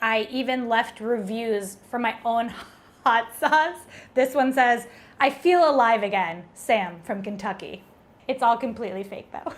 I even left reviews for my own hot sauce. This one says, "I feel alive again, Sam from Kentucky." It's all completely fake though.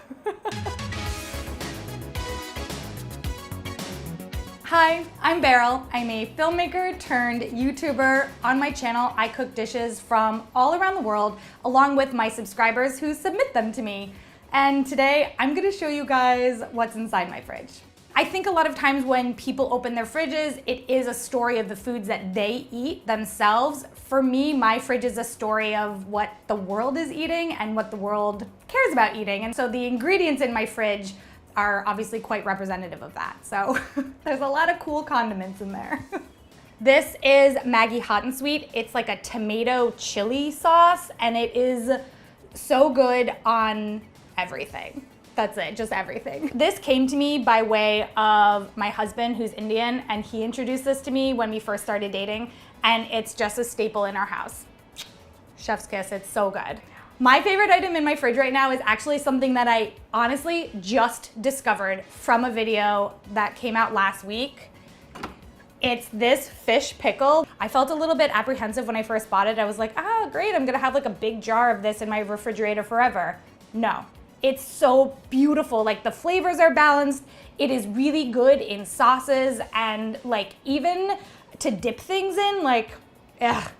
Hi, I'm Beryl. I'm a filmmaker turned YouTuber. On my channel, I cook dishes from all around the world, along with my subscribers who submit them to me. And today, I'm gonna show you guys what's inside my fridge. I think a lot of times when people open their fridges, it is a story of the foods that they eat themselves. For me, my fridge is a story of what the world is eating and what the world cares about eating. And so the ingredients in my fridge are obviously quite representative of that. So there's a lot of cool condiments in there. This is Maggi Hot and Sweet. It's like a tomato chili sauce, and it is so good on everything. That's it, just everything. This came to me by way of my husband, who's Indian, and he introduced this to me when we first started dating, and it's just a staple in our house. Chef's kiss, it's so good. My favorite item in my fridge right now is actually something that I honestly just discovered from a video that came out last week. It's this fish pickle. I felt a little bit apprehensive when I first bought it. I was like, great, I'm gonna have like a big jar of this in my refrigerator forever. No. It's so beautiful, like the flavors are balanced. It is really good in sauces and like even to dip things in, like, ugh.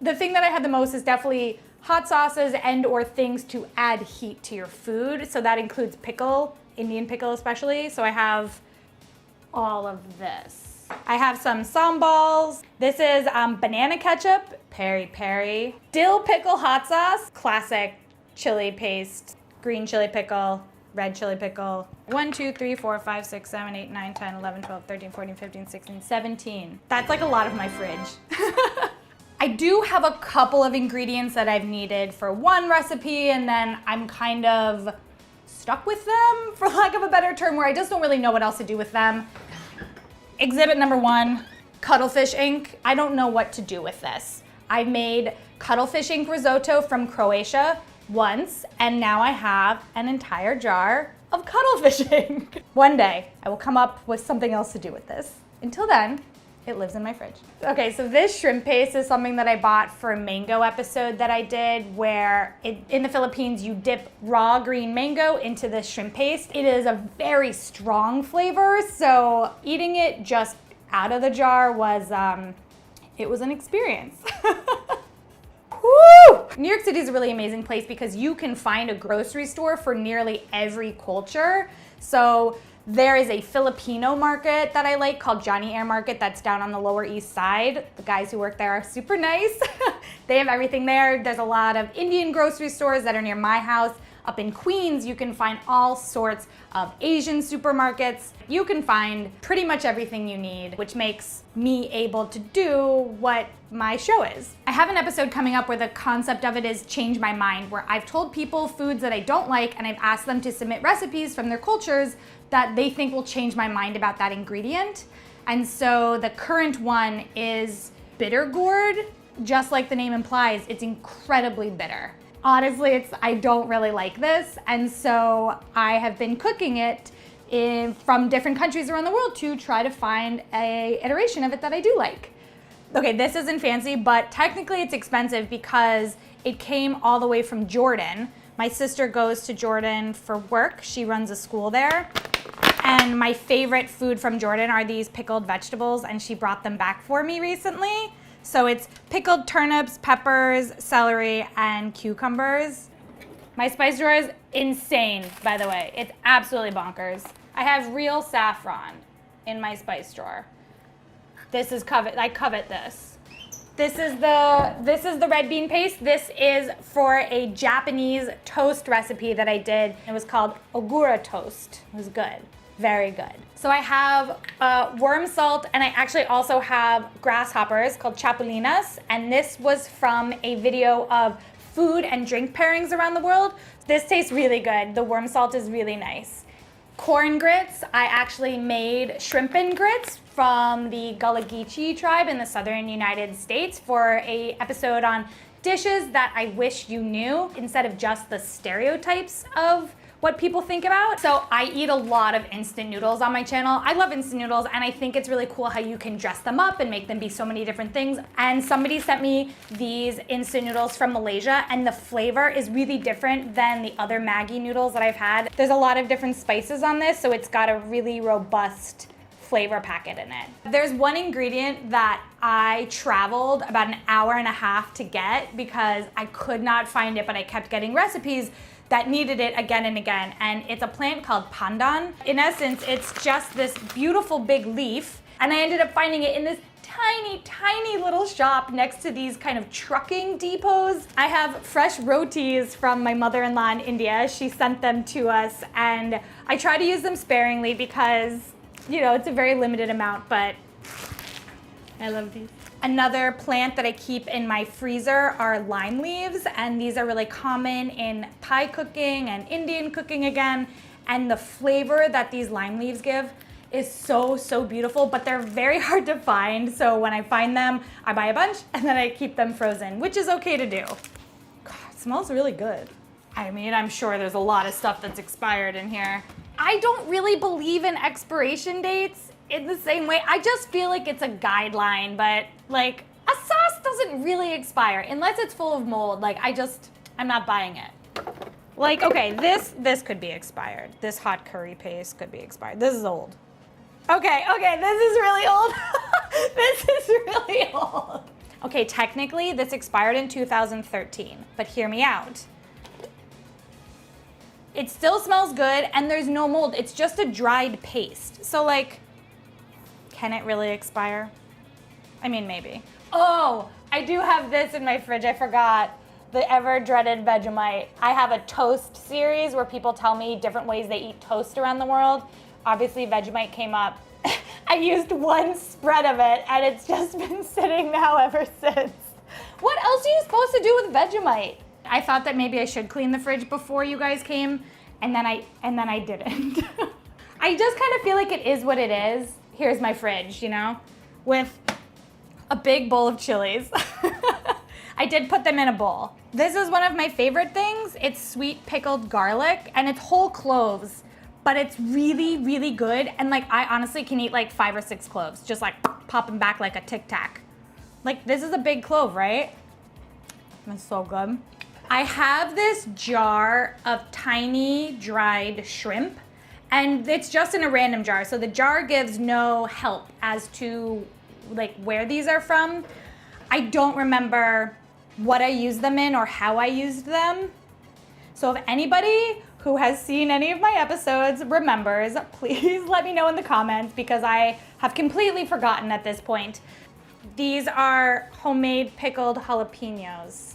The thing that I had the most is definitely hot sauces and or things to add heat to your food. So that includes pickle, Indian pickle especially. So I have all of this. I have some sambals. This is banana ketchup, peri peri, dill pickle hot sauce, classic chili paste, green chili pickle, red chili pickle. 1, 2, 3, 4, 5, 6, 7, 8, 9, 10, 11, 12, 13, 14, 15, 16, 17. That's like a lot of my fridge. I do have a couple of ingredients that I've needed for one recipe, and then I'm kind of stuck with them, for lack of a better term, where I just don't really know what else to do with them. Exhibit number 1, cuttlefish ink. I don't know what to do with this. I made cuttlefish ink risotto from Croatia once, and now I have an entire jar of cuttlefish ink. One day, I will come up with something else to do with this. Until then, it lives in my fridge. Okay, so this shrimp paste is something that I bought for a mango episode that I did where in the Philippines, you dip raw green mango into this shrimp paste. It is a very strong flavor, so eating it just out of the jar was, it was an experience. Woo! New York City is a really amazing place because you can find a grocery store for nearly every culture. So there is a Filipino market that I like called Johnny Air Market that's down on the Lower East Side. The guys who work there are super nice. They have everything there. There's a lot of Indian grocery stores that are near my house. Up in Queens, you can find all sorts of Asian supermarkets. You can find pretty much everything you need, which makes me able to do what my show is. I have an episode coming up where the concept of it is change my mind, where I've told people foods that I don't like and I've asked them to submit recipes from their cultures that they think will change my mind about that ingredient. And so the current one is bitter gourd. Just like the name implies, it's incredibly bitter. Honestly, I don't really like this, and so I have been cooking it from different countries around the world to try to find a iteration of it that I do like. Okay, this isn't fancy, but technically it's expensive because it came all the way from Jordan. My sister goes to Jordan for work. She runs a school there. And my favorite food from Jordan are these pickled vegetables, and she brought them back for me recently. So it's pickled turnips, peppers, celery, and cucumbers. My spice drawer is insane, by the way. It's absolutely bonkers. I have real saffron in my spice drawer. This is I covet this. This is the red bean paste. This is for a Japanese toast recipe that I did. It was called ogura toast. It was good. Very good. So I have worm salt, and I actually also have grasshoppers called chapulinas, and this was from a video of food and drink pairings around the world. This tastes really good. The worm salt is really nice. Corn grits, I actually made shrimp grits from the Gullah Geechee tribe in the southern United States for an episode on dishes that I wish you knew instead of just the stereotypes of what people think about. So I eat a lot of instant noodles on my channel. I love instant noodles, and I think it's really cool how you can dress them up and make them be so many different things. And somebody sent me these instant noodles from Malaysia, and the flavor is really different than the other Maggi noodles that I've had. There's a lot of different spices on this, so it's got a really robust flavor packet in it. There's one ingredient that I traveled about an hour and a half to get because I could not find it, but I kept getting recipes that needed it again and again, and it's a plant called pandan. In essence, it's just this beautiful big leaf, and I ended up finding it in this tiny, tiny little shop next to these kind of trucking depots. I have fresh rotis from my mother-in-law in India. She sent them to us, and I try to use them sparingly because, you know, it's a very limited amount, but I love these. Another plant that I keep in my freezer are lime leaves, and these are really common in Thai cooking and Indian cooking again. And the flavor that these lime leaves give is so, so beautiful, but they're very hard to find. So when I find them, I buy a bunch and then I keep them frozen, which is okay to do. God, it smells really good. I mean, I'm sure there's a lot of stuff that's expired in here. I don't really believe in expiration dates in the same way. I just feel like it's a guideline, but like a sauce doesn't really expire unless it's full of mold. Like I'm not buying it. Like, okay, this could be expired. This hot curry paste could be expired. This is old. Okay, this is really old. This is really old. Okay, technically this expired in 2013, but hear me out. It still smells good and there's no mold. It's just a dried paste. So like, can it really expire? I mean, maybe. Oh, I do have this in my fridge. I forgot. The ever dreaded Vegemite. I have a toast series where people tell me different ways they eat toast around the world. Obviously, Vegemite came up. I used one spread of it and it's just been sitting now ever since. What else are you supposed to do with Vegemite? I thought that maybe I should clean the fridge before you guys came, and then I didn't. I just kind of feel like it is what it is. Here's my fridge, you know, with a big bowl of chilies. I did put them in a bowl. This is one of my favorite things. It's sweet pickled garlic, and it's whole cloves, but it's really, really good. And like, I honestly can eat like 5 or 6 cloves, just like pop them back like a Tic Tac. Like, this is a big clove, right? It's so good. I have this jar of tiny dried shrimp, and it's just in a random jar. So the jar gives no help as to like where these are from. I don't remember what I used them in or how I used them. So if anybody who has seen any of my episodes remembers, please let me know in the comments because I have completely forgotten at this point. These are homemade pickled jalapenos.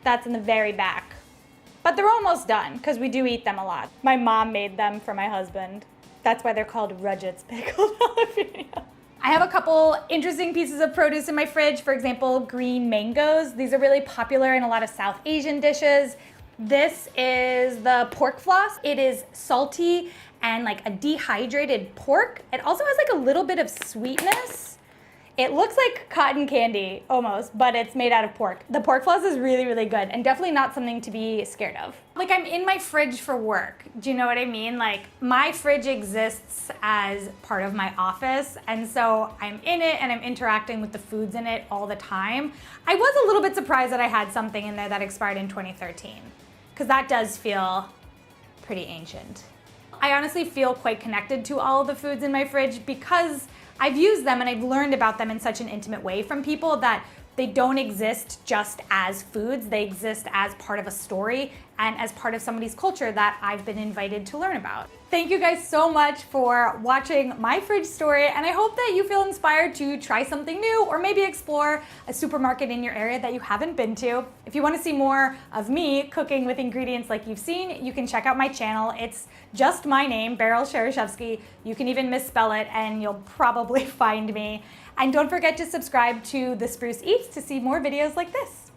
That's in the very back. But they're almost done because we do eat them a lot. My mom made them for my husband. That's why they're called Rudget's pickled jalapenos. I have a couple interesting pieces of produce in my fridge. For example, green mangoes. These are really popular in a lot of South Asian dishes. This is the pork floss. It is salty and like a dehydrated pork. It also has like a little bit of sweetness. It looks like cotton candy almost, but it's made out of pork. The pork floss is really, really good and definitely not something to be scared of. Like, I'm in my fridge for work. Do you know what I mean? Like, my fridge exists as part of my office, and so I'm in it and I'm interacting with the foods in it all the time. I was a little bit surprised that I had something in there that expired in 2013, because that does feel pretty ancient. I honestly feel quite connected to all of the foods in my fridge because I've used them and I've learned about them in such an intimate way from people that they don't exist just as foods. They exist as part of a story and as part of somebody's culture that I've been invited to learn about. Thank you guys so much for watching my fridge story, and I hope that you feel inspired to try something new or maybe explore a supermarket in your area that you haven't been to. If you want to see more of me cooking with ingredients like you've seen, you can check out my channel. It's just my name, Beryl Shereshewsky. You can even misspell it and you'll probably find me. And don't forget to subscribe to The Spruce Eats to see more videos like this.